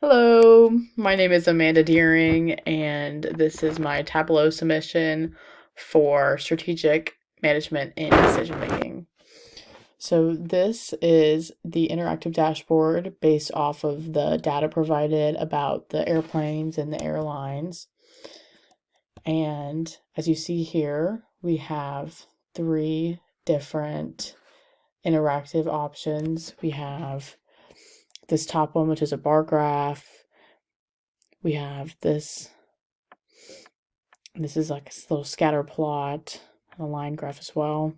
Hello, my name is Amanda Deering, and this is my Tableau submission for strategic management and decision making. So, this is the interactive dashboard based off of the data provided about the airplanes and the airlines. And as you see here, we have three different interactive options. We have this top one, which is a bar graph. We have this is like a little scatter plot and a line graph as well.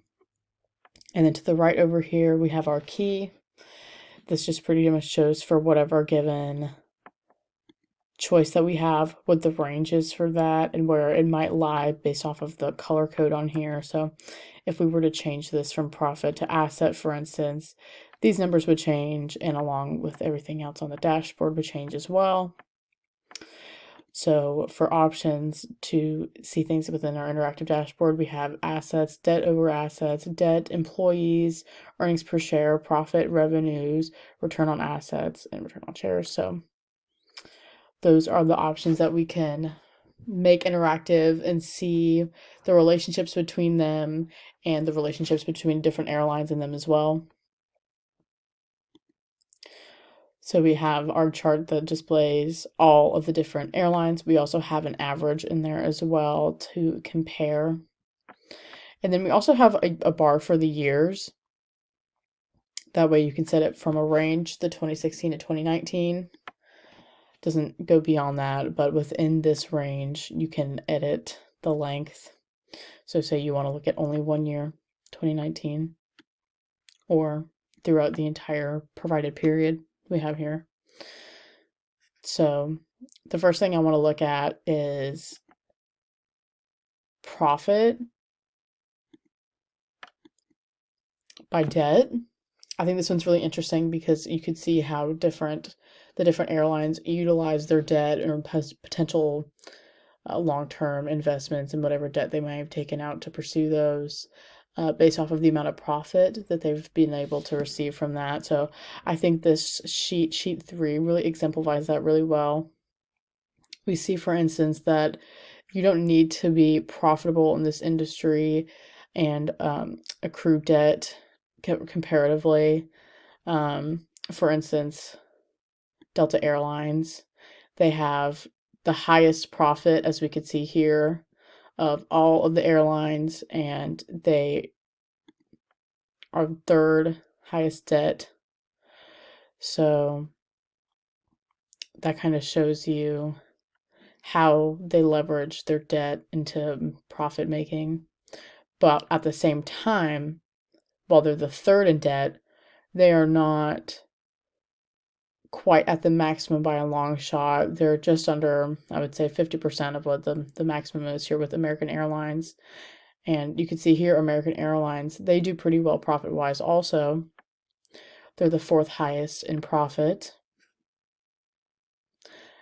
And then to the right over here, we have our key. This just pretty much shows for whatever given choice that we have, what the range is for that and where it might lie based off of the color code on here. So if we were to change this from profit to asset, for instance, these numbers would change, and along with everything else on the dashboard would change as well. So for options to see things within our interactive dashboard, we have assets, debt over assets, debt, employees, earnings per share, profit, revenues, return on assets, and return on shares. So those are the options that we can make interactive and see the relationships between them and the relationships between different airlines in them as well. So we have our chart that displays all of the different airlines. We also have an average in there as well to compare. And then we also have a bar for the years. That way you can set it from a range, the 2016 to 2019. Doesn't go beyond that, but within this range, you can edit the length. So say you want to look at only 1 year, 2019, or throughout the entire provided period we have here. So the first thing I want to look at is profit by debt. I think this one's really interesting because you could see how the different airlines utilize their debt or potential long-term investments and whatever debt they might have taken out to pursue those. Based off of the amount of profit that they've been able to receive from that. So I think this sheet 3, really exemplifies that really well. We see, for instance, that you don't need to be profitable in this industry and accrue debt comparatively. For instance, Delta Airlines, they have the highest profit, as we could see here, of all of the airlines, and they are third highest debt. So that kind of shows you how they leverage their debt into profit making. But at the same time, while they're the third in debt, they are not quite at the maximum by a long shot. They're just under, I would say, 50% of what the maximum is here with American Airlines. And you can see here, American Airlines, they do pretty well profit-wise also. They're the fourth highest in profit.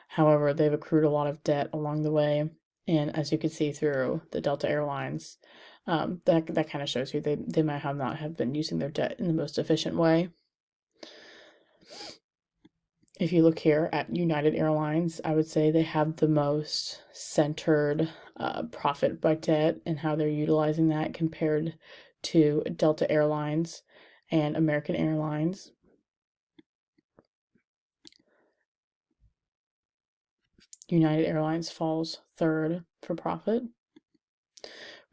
However, they've accrued a lot of debt along the way. And as you can see through the Delta Airlines, that kind of shows you they might not have been using their debt in the most efficient way. If you look here at United Airlines, I would say they have the most centered profit by debt and how they're utilizing that compared to Delta Airlines and American Airlines. United Airlines falls third for profit.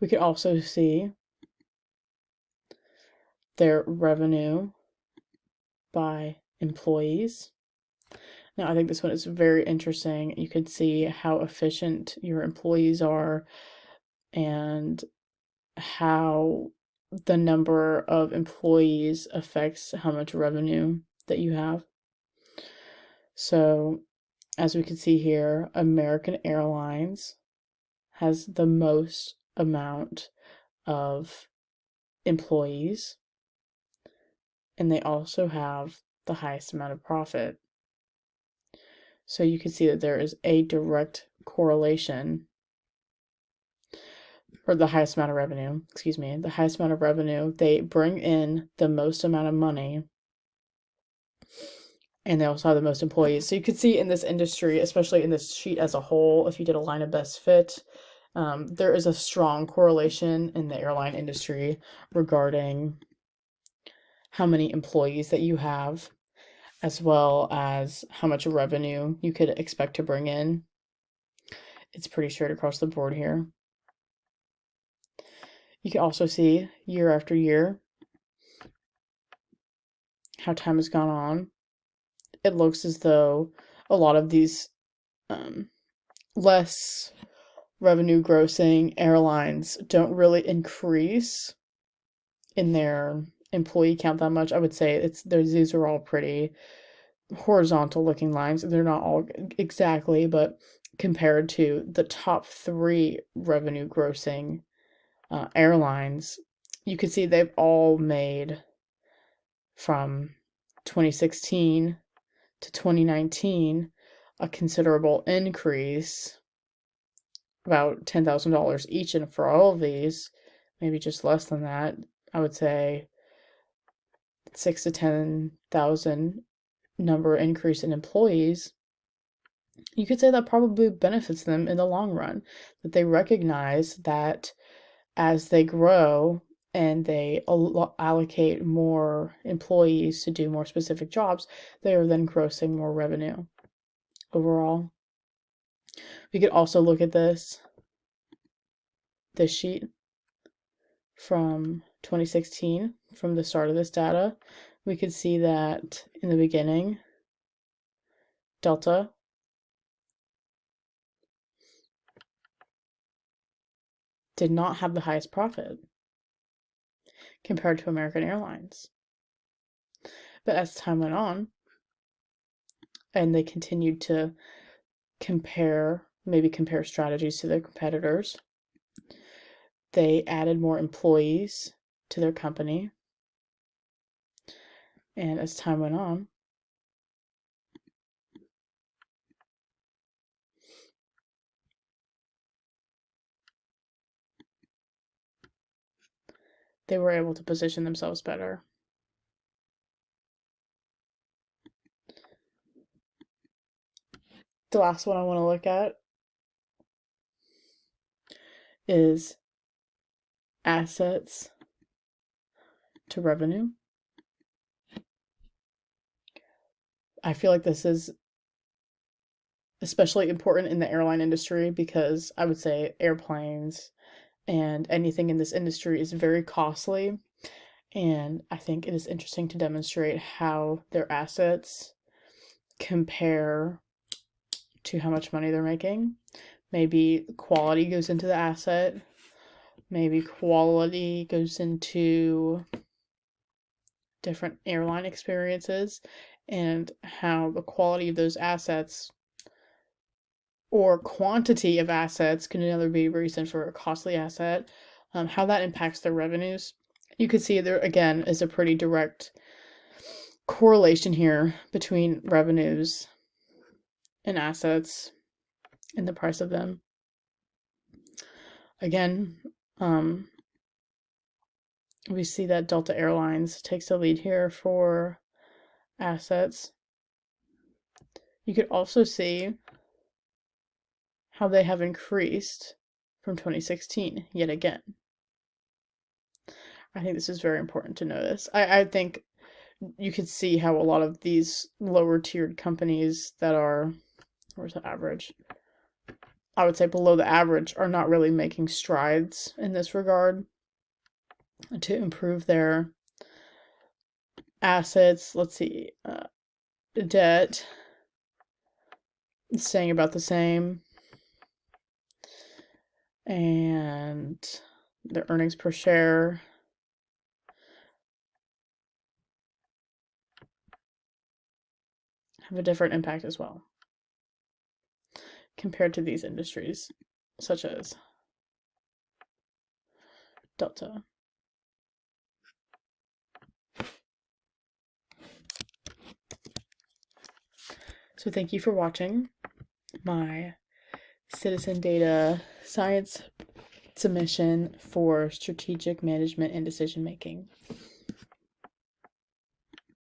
We could also see their revenue by employees. Now, I think this one is very interesting. You could see how efficient your employees are and how the number of employees affects how much revenue that you have. So, as we can see here, American Airlines has the most amount of employees, and they also have the highest amount of profit. So you can see that there is a direct correlation, or the highest amount of revenue, the highest amount of revenue, they bring in the most amount of money, and they also have the most employees. So you could see in this industry, especially in this sheet as a whole, if you did a line of best fit, there is a strong correlation in the airline industry regarding how many employees that you have, as well as how much revenue you could expect to bring in. It's pretty straight across the board here. You can also see year after year how time has gone on. It looks as though a lot of these less revenue grossing airlines don't really increase in their employee count that much. I would say these are all pretty horizontal looking lines. They're not all exactly, but compared to the top 3 revenue grossing airlines, you can see they've all made from 2016 to 2019 a considerable increase, about $10,000 each, and for all of these, maybe just less than that. I would say 6 to 10,000 number increase in employees. You could say that probably benefits them in the long run, that they recognize that as they grow and they allocate more employees to do more specific jobs, they are then grossing more revenue overall. We could also look at this sheet from 2016, from the start of this data. We could see that in the beginning, Delta did not have the highest profit compared to American Airlines. But as time went on, and they continued to compare strategies to their competitors, they added more employees to their company. And as time went on, they were able to position themselves better. The last one I want to look at is assets to revenue. I feel like this is especially important in the airline industry because I would say airplanes and anything in this industry is very costly. And I think it is interesting to demonstrate how their assets compare to how much money they're making. Maybe quality goes into the asset. Maybe quality goes into different airline experiences, and how the quality of those assets or quantity of assets can another be a reason for a costly asset, how that impacts their revenues. You can see there again is a pretty direct correlation here between revenues and assets and the price of them. Again, we see that Delta Airlines takes the lead here for assets. You could also see how they have increased from 2016 yet again. I think this is very important to notice. I think you could see how a lot of these lower tiered companies that are, where's the average? I would say below the average are not really making strides in this regard to improve their assets. Let's see, debt is staying about the same, and their earnings per share have a different impact as well compared to these industries, such as Delta. So thank you for watching my citizen data science submission for strategic management and decision making.